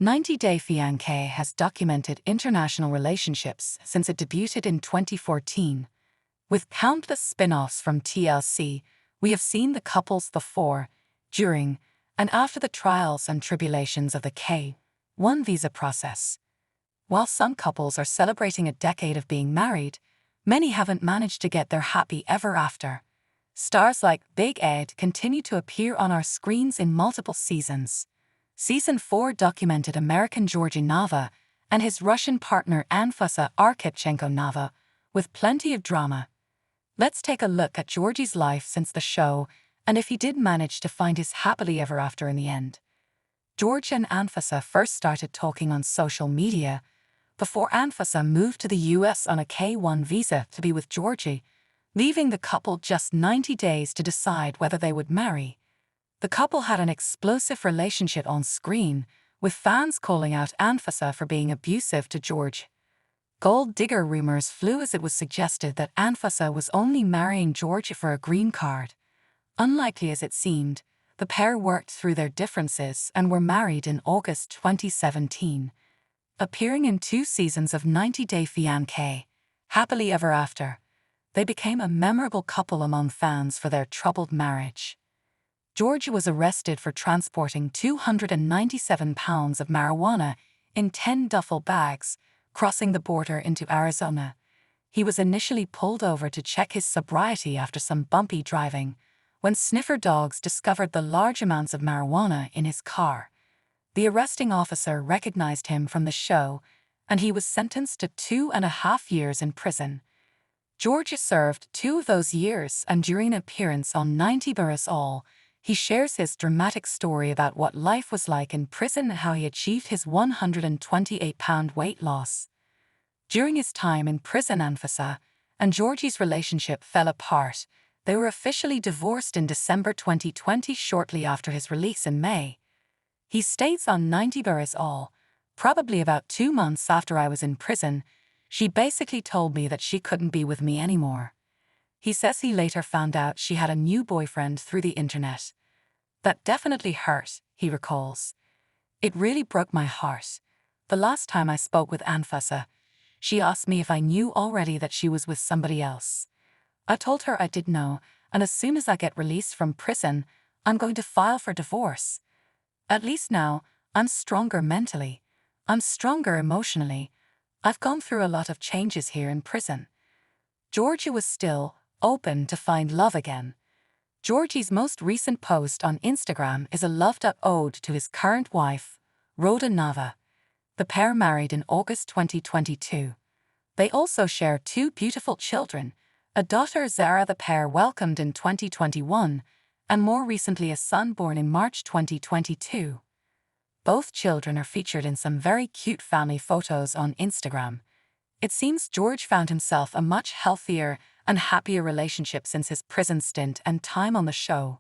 90-Day Fiancé has documented international relationships since it debuted in 2014. With countless spin-offs from TLC, we have seen the couples before, during, and after the trials and tribulations of the K-1 visa process. While some couples are celebrating a decade of being married, many haven't managed to get their happy ever after. Stars like Big Ed continue to appear on our screens in multiple seasons. Season 4 documented American Jorge Nava and his Russian partner Anfusa Arkhipchenko Nava, with plenty of drama. Let's take a look at Jorge's life since the show and if he did manage to find his happily ever after in the end. Jorge and Anfusa first started talking on social media before Anfusa moved to the US on a K-1 visa to be with Jorge, leaving the couple just 90 days to decide whether they would marry. The couple had an explosive relationship on screen, with fans calling out Anfusa for being abusive to Jorge. Gold digger rumors flew as it was suggested that Anfusa was only marrying Jorge for a green card. Unlikely as it seemed, the pair worked through their differences and were married in August 2017. Appearing in 2 seasons of 90-Day Fiancé, Happily Ever After, they became a memorable couple among fans for their troubled marriage. Jorge was arrested for transporting 297 pounds of marijuana in 10 duffel bags, crossing the border into Arizona. He was initially pulled over to check his sobriety after some bumpy driving, when sniffer dogs discovered the large amounts of marijuana in his car. The arresting officer recognized him from the show, and he was sentenced to 2.5 years in prison. Jorge served 2 of those years, and during an appearance on 90 Barras All, he shares his dramatic story about what life was like in prison and how he achieved his 128-pound weight loss. During his time in prison, Anfusa and Jorge's relationship fell apart. They were officially divorced in December 2020, shortly after his release in May. He states on 90 Barras All, "Probably about 2 months after I was in prison, she basically told me that she couldn't be with me anymore." He says he later found out she had a new boyfriend through the internet. "That definitely hurt," he recalls. "It really broke my heart. The last time I spoke with Anfusa, she asked me if I knew already that she was with somebody else. I told her I did know, and as soon as I get released from prison, I'm going to file for divorce. At least now, I'm stronger mentally. I'm stronger emotionally. I've gone through a lot of changes here in prison." Jorge was still open to find love again. Jorge's most recent post on Instagram is a loved-up ode to his current wife, Rhoda Nava. The pair married in August 2022. They also share 2 beautiful children, a daughter Zara the pair welcomed in 2021, and more recently a son born in March 2022. Both children are featured in some very cute family photos on Instagram. It seems Jorge found himself a much healthier and happier relationship since his prison stint and time on the show.